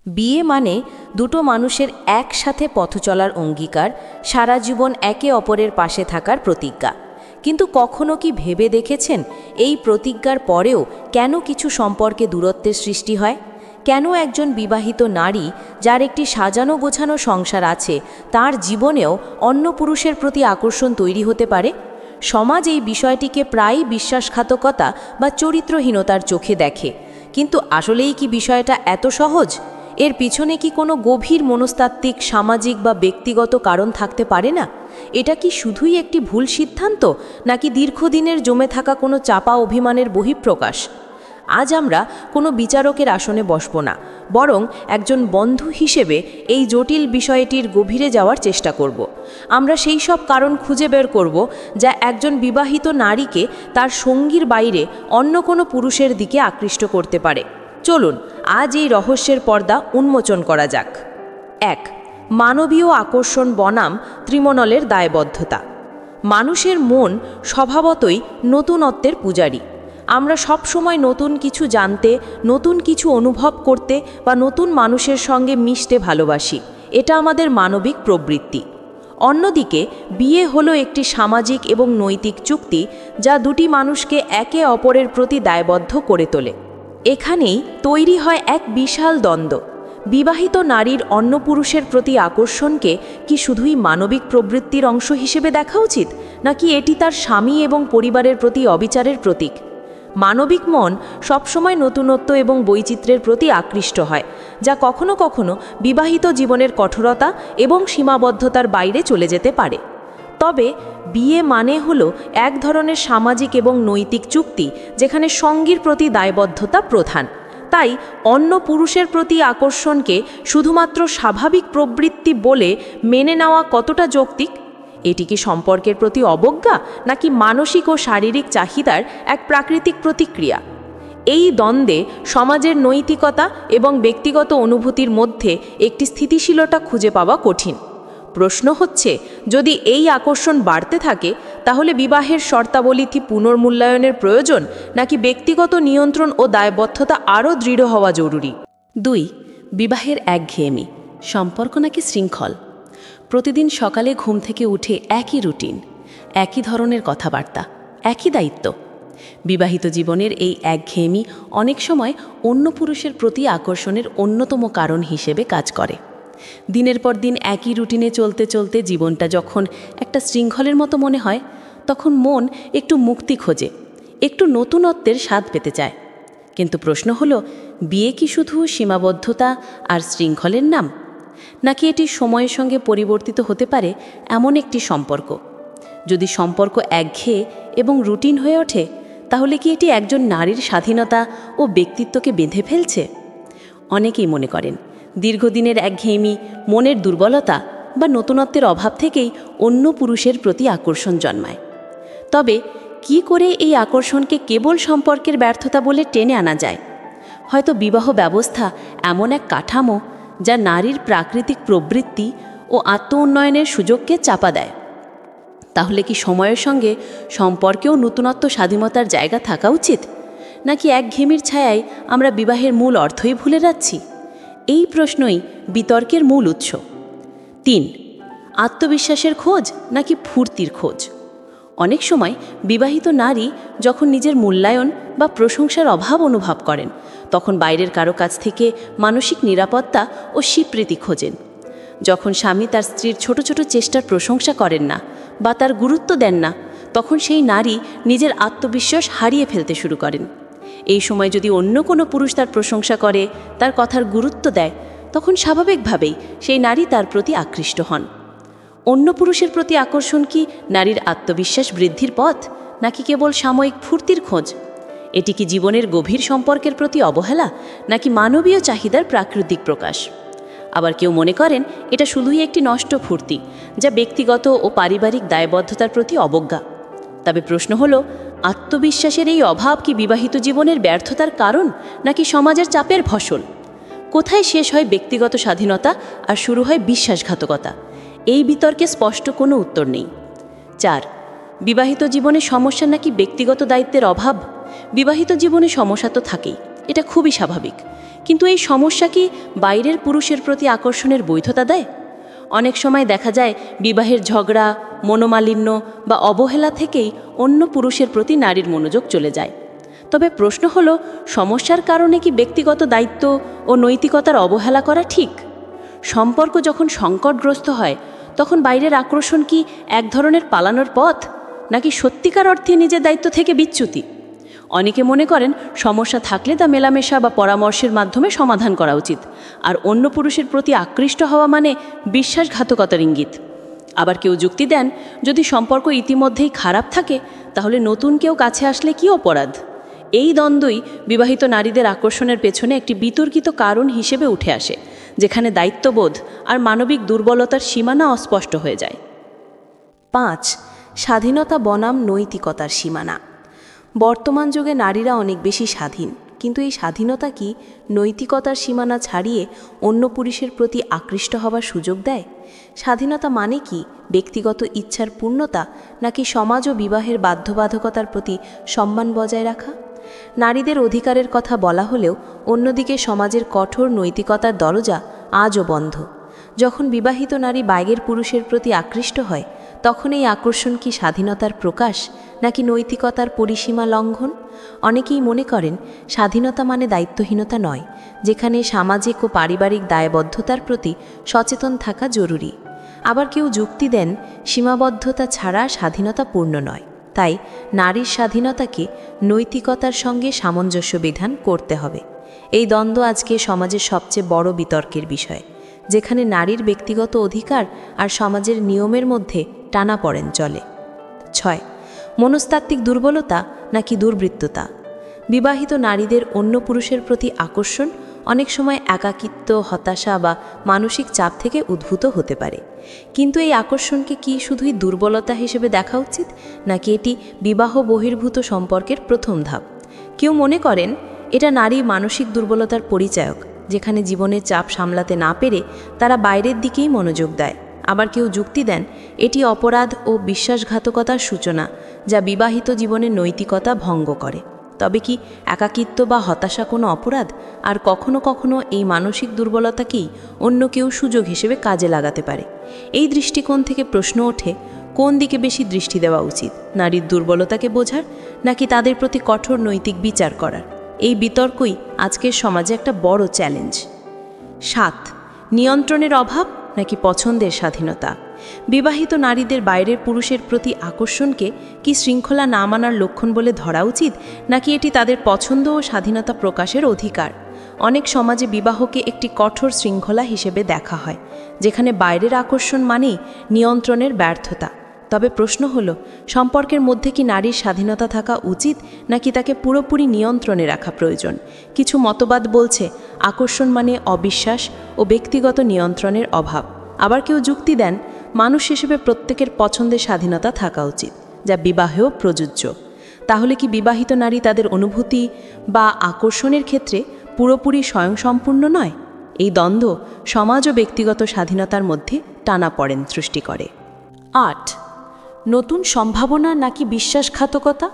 বিয়ে মানে দুটো মানুষের একসাথে পথ চলার অঙ্গীকার, সারা জীবন একে অপরের পাশে থাকার প্রতিজ্ঞা। কিন্তু কখনো কি ভেবে দেখেছেন এই প্রতিজ্ঞার পরেও কেন কিছু সম্পর্কে দূরত্বের সৃষ্টি হয়? কেন একজন বিবাহিত নারী, যার একটি সাজানো গোছানো সংসার আছে, তার জীবনেও অন্য পুরুষের প্রতি আকর্ষণ তৈরি হতে পারে? সমাজ এই বিষয়টিকে প্রায়ই বিশ্বাসঘাতকতা বা চরিত্রহীনতার চোখে দেখে, কিন্তু আসলেই কি বিষয়টা এত সহজ? এর পিছনে কি কোনো গভীর মনস্তাত্ত্বিক, সামাজিক বা ব্যক্তিগত কারণ থাকতে পারে না? এটা কি শুধুই একটি ভুল সিদ্ধান্ত, নাকি দীর্ঘদিনের জমে থাকা কোনো চাপা অভিমানের বহিঃপ্রকাশ? আজ আমরা কোনো বিচারকের আসনে বসব না, বরং একজন বন্ধু হিসেবে এই জটিল বিষয়টির গভীরে যাওয়ার চেষ্টা করব। আমরা সেই সব কারণ খুঁজে বের করব যা একজন বিবাহিত নারীকে তার সঙ্গীর বাইরে অন্য কোনো পুরুষের দিকে আকৃষ্ট করতে পারে। চলুন আজ এই রহস্যের পর্দা উন্মোচন করা যাক। ১. মানবীয় আকর্ষণ বনাম ত্রিমণলের দায়বদ্ধতা। মানুষের মন স্বভাবতই নতুনত্বের পূজারী। আমরা সব সময় নতুন কিছু জানতে, নতুন কিছু অনুভব করতে বা নতুন মানুষের সঙ্গে মিশতে ভালোবাসি। এটা আমাদের মানবিক প্রবৃত্তি। অন্যদিকে বিয়ে হলো একটি সামাজিক এবং নৈতিক চুক্তি, যা দুটি মানুষকে একে অপরের প্রতি দায়বদ্ধ করে তোলে। এখানেই তৈরি হয় এক বিশাল দ্বন্দ্ব। বিবাহিত নারীর অন্য পুরুষের প্রতি আকর্ষণকে কি শুধুই মানবিক প্রবৃত্তির অংশ হিসেবে দেখা উচিত, নাকি এটি তার স্বামী এবং পরিবারের প্রতি অবিচারের প্রতীক? মানবিক মন সবসময় নতুনত্ব এবং বৈচিত্র্যের প্রতি আকৃষ্ট হয়, যা কখনো কখনো বিবাহিত জীবনের কঠোরতা এবং সীমাবদ্ধতার বাইরে চলে যেতে পারে। তবে বিয়ে মানে হলো এক ধরনের সামাজিক এবং নৈতিক চুক্তি, যেখানে সঙ্গীর প্রতি দায়বদ্ধতা প্রধান। তাই অন্য পুরুষের প্রতি আকর্ষণকে শুধুমাত্র স্বাভাবিক প্রবৃত্তি বলে মেনে নেওয়া কতটা যৌক্তিক? এটি কি সম্পর্কের প্রতি অবজ্ঞা, নাকি মানসিক ও শারীরিক চাহিদার এক প্রাকৃতিক প্রতিক্রিয়া? এই দ্বন্দ্বে সমাজের নৈতিকতা এবং ব্যক্তিগত অনুভূতির মধ্যে একটি স্থিতিশীলতা খুঁজে পাওয়া কঠিন। প্রশ্ন হচ্ছে, যদি এই আকর্ষণ বাড়তে থাকে, তাহলে বিবাহের শর্তাবলী পুনর্মূল্যায়নের প্রয়োজন, নাকি ব্যক্তিগত নিয়ন্ত্রণ ও দায়বদ্ধতা আরও দৃঢ় হওয়া জরুরি? ২. বিবাহের একঘেয়েমি, সম্পর্ক নাকি শৃঙ্খল? প্রতিদিন সকালে ঘুম থেকে উঠে একই রুটিন, একই ধরনের কথাবার্তা, একই দায়িত্ব। বিবাহিত জীবনের এই একঘেয়েমি অনেক সময় অন্য পুরুষের প্রতি আকর্ষণের অন্যতম কারণ হিসেবে কাজ করে। দিনের পর দিন একই রুটিনে চলতে চলতে জীবনটা যখন একটা শৃঙ্খলের মতো মনে হয়, তখন মন একটু মুক্তি খোঁজে, একটু নতুনত্বের স্বাদ পেতে চায়। কিন্তু প্রশ্ন হলো, বিয়ে কি শুধু সীমাবদ্ধতা আর শৃঙ্খলের নাম, নাকি এটি সময়ের সঙ্গে পরিবর্তিত হতে পারে এমন একটি সম্পর্ক? যদি সম্পর্ক একঘেয়ে এবং রুটিন হয়ে ওঠে, তাহলে কি এটি একজন নারীর স্বাধীনতা ও ব্যক্তিত্বকে বেঁধে ফেলছে? অনেকেই মনে করেন দীর্ঘদিনের একঘেয়েমি, মনের দুর্বলতা বা নতুনত্বের অভাব থেকেই অন্য পুরুষের প্রতি আকর্ষণ জন্মায়। তবে কি করে এই আকর্ষণকে কেবল সম্পর্কের ব্যর্থতা বলে টেনে আনা যায়? হয়তো বিবাহ ব্যবস্থা এমন এক কাঠামো যা নারীর প্রাকৃতিক প্রবৃত্তি ও আত্ম উন্নয়নের সুযোগকে চাপা দেয়। তাহলে কি সময়ের সঙ্গে সম্পর্কেও নতুনত্ব, স্বাধীনতার জায়গা থাকা উচিত, নাকি একঘেয়েমির ছায়ায় আমরা বিবাহের মূল অর্থই ভুলে যাচ্ছি? এই প্রশ্নই বিতর্কের মূল উৎস। ৩. আত্মবিশ্বাসের খোঁজ নাকি ফুর্তির খোঁজ? অনেক সময় বিবাহিত নারী যখন নিজের মূল্যায়ন বা প্রশংসার অভাব অনুভব করেন, তখন বাইরের কারো কাছ থেকে মানসিক নিরাপত্তা ও স্বীকৃতি খোঁজেন। যখন স্বামী তার স্ত্রীর ছোট ছোট চেষ্টার প্রশংসা করেন না বা তার গুরুত্ব দেন না, তখন সেই নারী নিজের আত্মবিশ্বাস হারিয়ে ফেলতে শুরু করেন। এই সময় যদি অন্য কোনো পুরুষ তার প্রশংসা করে, তার কথার গুরুত্ব দেয়, তখন স্বাভাবিকভাবেই সেই নারী তার প্রতি আকৃষ্ট হন। অন্য পুরুষের প্রতি আকর্ষণ কি নারীর আত্মবিশ্বাস বৃদ্ধির পথ, নাকি কেবল সাময়িক ফুর্তির খোঁজ? এটি কি জীবনের গভীর সম্পর্কের প্রতি অবহেলা, নাকি মানবীয় চাহিদার প্রাকৃতিক প্রকাশ? আবার কেউ মনে করেন এটা শুধুই একটি নষ্ট ফুর্তি, যা ব্যক্তিগত ও পারিবারিক দায়বদ্ধতার প্রতি অবজ্ঞা। তবে প্রশ্ন হলো, আত্মবিশ্বাসের এই অভাব কি বিবাহিত জীবনের ব্যর্থতার কারণ, নাকি সমাজের চাপের ফসল? কোথায় শেষ হয় ব্যক্তিগত স্বাধীনতা আর শুরু হয় বিশ্বাসঘাতকতা? এই বিতর্কে স্পষ্ট কোনো উত্তর নেই। ৪. বিবাহিত জীবনে সমস্যা নাকি ব্যক্তিগত দায়িত্বের অভাব? বিবাহিত জীবনে সমস্যা তো থাকেই, এটা খুবই স্বাভাবিক। কিন্তু এই সমস্যা কি বাইরের পুরুষের প্রতি আকর্ষণের বৈধতা দেয়? অনেক সময় দেখা যায় বিবাহের ঝগড়া, মনোমালিন্য বা অবহেলা থেকেই অন্য পুরুষের প্রতি নারীর মনোযোগ চলে যায়। তবে প্রশ্ন হলো, সমস্যার কারণে কি ব্যক্তিগত দায়িত্ব ও নৈতিকতার অবহেলা করা ঠিক? সম্পর্ক যখন সংকটগ্রস্ত হয় তখন বাইরের আকর্ষণ কি এক ধরনের পালানোর পথ, নাকি সত্যিকার অর্থে নিজের দায়িত্ব থেকে বিচ্যুতি? অনেকে মনে করেন সমস্যা থাকলে তা মেলামেশা বা পরামর্শের মাধ্যমে সমাধান করা উচিত, আর অন্য পুরুষের প্রতি আকৃষ্ট হওয়া মানে বিশ্বাসঘাতকতার ইঙ্গিত। আবার কেউ যুক্তি দেন, যদি সম্পর্ক ইতিমধ্যেই খারাপ থাকে তাহলে নতুন কেউ কাছে আসলে কি অপরাধ? এই দ্বন্দ্বই বিবাহিত নারীদের আকর্ষণের পেছনে একটি বিতর্কিত কারণ হিসেবে উঠে আসে, যেখানে দায়িত্ববোধ আর মানবিক দুর্বলতার সীমানা অস্পষ্ট হয়ে যায়। 5. স্বাধীনতা বনাম নৈতিকতার সীমানা। বর্তমান যুগে নারীরা অনেক বেশি স্বাধীন, কিন্তু এই স্বাধীনতা কি নৈতিকতার সীমানা ছাড়িয়ে অন্য পুরুষের প্রতি আকৃষ্ট হবার সুযোগ দেয়? স্বাধীনতা মানে কি ব্যক্তিগত ইচ্ছার পূর্ণতা, নাকি সমাজ ও বিবাহের বাধ্যবাধকতার প্রতি সম্মান বজায় রাখা? নারীদের অধিকারের কথা বলা হলেও অন্যদিকে সমাজের কঠোর নৈতিকতার দরজা আজও বন্ধ। যখন বিবাহিত নারী বাইরের পুরুষের প্রতি আকৃষ্ট হয়, তখন এই আকর্ষণ কি স্বাধীনতার প্রকাশ, নাকি নৈতিকতার পরিসীমা লঙ্ঘন? অনেকেই মনে করেন স্বাধীনতা মানে দায়িত্বহীনতা নয়, যেখানে সামাজিক ও পারিবারিক দায়বদ্ধতার প্রতি সচেতন থাকা জরুরি। আবার কেউ যুক্তি দেন সীমাবদ্ধতা ছাড়া স্বাধীনতা পূর্ণ নয়, তাই নারীর স্বাধীনতাকে নৈতিকতার সঙ্গে সামঞ্জস্য বিধান করতে হবে। এই দ্বন্দ্ব আজকে সমাজের সবচেয়ে বড় বিতর্কের বিষয়, যেখানে নারীর ব্যক্তিগত অধিকার আর সমাজের নিয়মের মধ্যে টানাপড়েন চলে। 6. মনস্তাত্ত্বিক দুর্বলতা নাকি দুর্বৃত্ততা। বিবাহিত নারীদের অন্য পুরুষের প্রতি আকর্ষণ অনেক সময় একাকিত্ব, হতাশা বা মানসিক চাপ থেকে উদ্ভূত হতে পারে। কিন্তু এই আকর্ষণকে কি শুধুই দুর্বলতা হিসেবে দেখা উচিত, নাকি এটি বিবাহ বহির্ভূত সম্পর্কের প্রথম ধাপ? কেউ মনে করেন এটা নারী মানসিক দুর্বলতার পরিচায়ক, যেখানে জীবনের চাপ সামলাতে না পেরে তারা বাইরের দিকেই মনোযোগ দেয়। আবার কেউ যুক্তি দেন এটি অপরাধ ও বিশ্বাসঘাতকতার সূচনা, যা বিবাহিত জীবনের নৈতিকতা ভঙ্গ করে। তবে কি একাকিত্ব বা হতাশা কোনো অপরাধ? আর কখনো কখনো এই মানসিক দুর্বলতাকেই অন্য কেউ সুযোগ হিসেবে কাজে লাগাতে পারে। এই দৃষ্টিকোণ থেকে প্রশ্ন ওঠে, কোন দিকে বেশি দৃষ্টি দেওয়া উচিত, নারীর দুর্বলতাকে বোঝার নাকি তাদের প্রতি কঠোর নৈতিক বিচার করার? এই বিতর্কই আজকের সমাজে একটা বড় চ্যালেঞ্জ। 7. নিয়ন্ত্রণের অভাব নাকি পছন্দের স্বাধীনতা। বিবাহিত নারীদের বাইরের পুরুষের প্রতি আকর্ষণকে কি শৃঙ্খলা না মানার লক্ষণ বলে ধরা উচিত, নাকি এটি তাদের পছন্দ ও স্বাধীনতা প্রকাশের অধিকার? অনেক সমাজে বিবাহকে একটি কঠোর শৃঙ্খলা হিসেবে দেখা হয়, যেখানে বাইরের আকর্ষণ মানেই নিয়ন্ত্রণের ব্যর্থতা। তবে প্রশ্ন হলো, সম্পর্কের মধ্যে কি নারীর স্বাধীনতা থাকা উচিত, নাকি তাকে পুরোপুরি নিয়ন্ত্রণে রাখা প্রয়োজন? কিছু মতবাদ বলছে আকর্ষণ মানে অবিশ্বাস ও ব্যক্তিগত নিয়ন্ত্রণের অভাব। আবার কেউ যুক্তি দেন মানুষ হিসেবে প্রত্যেকের পছন্দের স্বাধীনতা থাকা উচিত, যা বিবাহেও প্রযোজ্য। তাহলে কি বিবাহিত নারী তাদের অনুভূতি বা আকর্ষণের ক্ষেত্রে পুরোপুরি স্বয়ংসম্পূর্ণ নয়? এই দ্বন্দ্ব সমাজ ও ব্যক্তিগত স্বাধীনতার মধ্যে টানাপড়েন সৃষ্টি করে। 8. নতুন সম্ভাবনা নাকি বিশ্বাসঘাতকতা।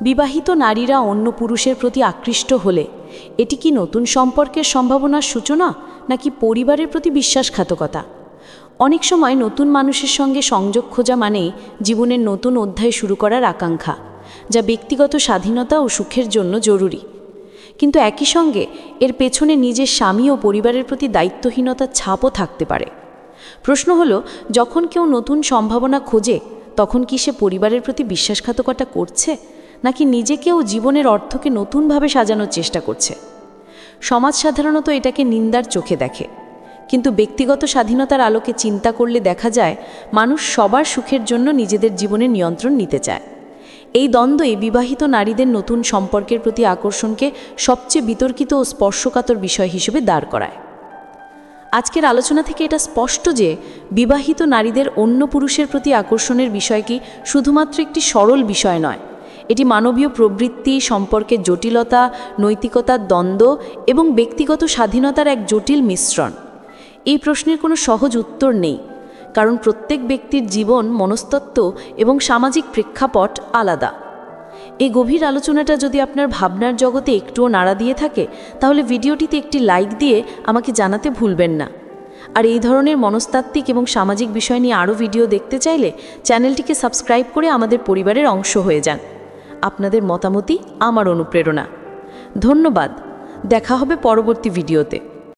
বিবাহিত নারীরা অন্য পুরুষের প্রতি আকৃষ্ট হলে এটি কি নতুন সম্পর্কের সম্ভাবনার সূচনা, নাকি পরিবারের প্রতি বিশ্বাসঘাতকতা? অনেক সময় নতুন মানুষের সঙ্গে সংযোগ খোঁজা মানে জীবনের নতুন অধ্যায় শুরু করার আকাঙ্ক্ষা, যা ব্যক্তিগত স্বাধীনতা ও সুখের জন্য জরুরি। কিন্তু একই সঙ্গে এর পেছনে নিজের স্বামী ও পরিবারের প্রতি দায়িত্বহীনতার ছাপও থাকতে পারে। প্রশ্ন হলো, যখন কেউ নতুন সম্ভাবনা খোঁজে তখন কি সে পরিবারের প্রতি বিশ্বাসঘাতকতা করছে, নাকি নিজেকেও জীবনের অর্থকে নতুনভাবে সাজানোর চেষ্টা করছে? সমাজ সাধারণত এটাকে নিন্দার চোখে দেখে, কিন্তু ব্যক্তিগত স্বাধীনতার আলোকে চিন্তা করলে দেখা যায় মানুষ সবার সুখের জন্য নিজেদের জীবনের নিয়ন্ত্রণ নিতে চায়। এই দ্বন্দ্বই বিবাহিত নারীদের নতুন সম্পর্কের প্রতি আকর্ষণকে সবচেয়ে বিতর্কিত ও স্পর্শকাতর বিষয় হিসেবে দাঁড় করায়। আজকের আলোচনা থেকে এটা স্পষ্ট যে বিবাহিত নারীদের অন্য পুরুষের প্রতি আকর্ষণের বিষয়টি শুধুমাত্র একটি সরল বিষয় নয়, এটি মানবীয় প্রবৃত্তি, সম্পর্কের জটিলতা, নৈতিকতার দ্বন্দ্ব এবং ব্যক্তিগত স্বাধীনতার এক জটিল মিশ্রণ। এই প্রশ্নের কোনো সহজ উত্তর নেই, কারণ প্রত্যেক ব্যক্তির জীবন, মনস্তত্ত্ব এবং সামাজিক প্রেক্ষাপট আলাদা। এই গভীর আলোচনাটা যদি আপনার ভাবনার জগতে একটুও নাড়া দিয়ে থাকে তাহলে ভিডিওটিতে একটি লাইক দিয়ে আমাকে জানাতে ভুলবেন না। আর এই ধরনের মনস্তাত্ত্বিক এবং সামাজিক বিষয় নিয়ে আরও ভিডিও দেখতে চাইলে চ্যানেলটিকে সাবস্ক্রাইব করে আমাদের পরিবারের অংশ হয়ে যান। আপনাদের মতামতই আমার অনুপ্রেরণা। ধন্যবাদ। দেখা হবে পরবর্তী ভিডিওতে।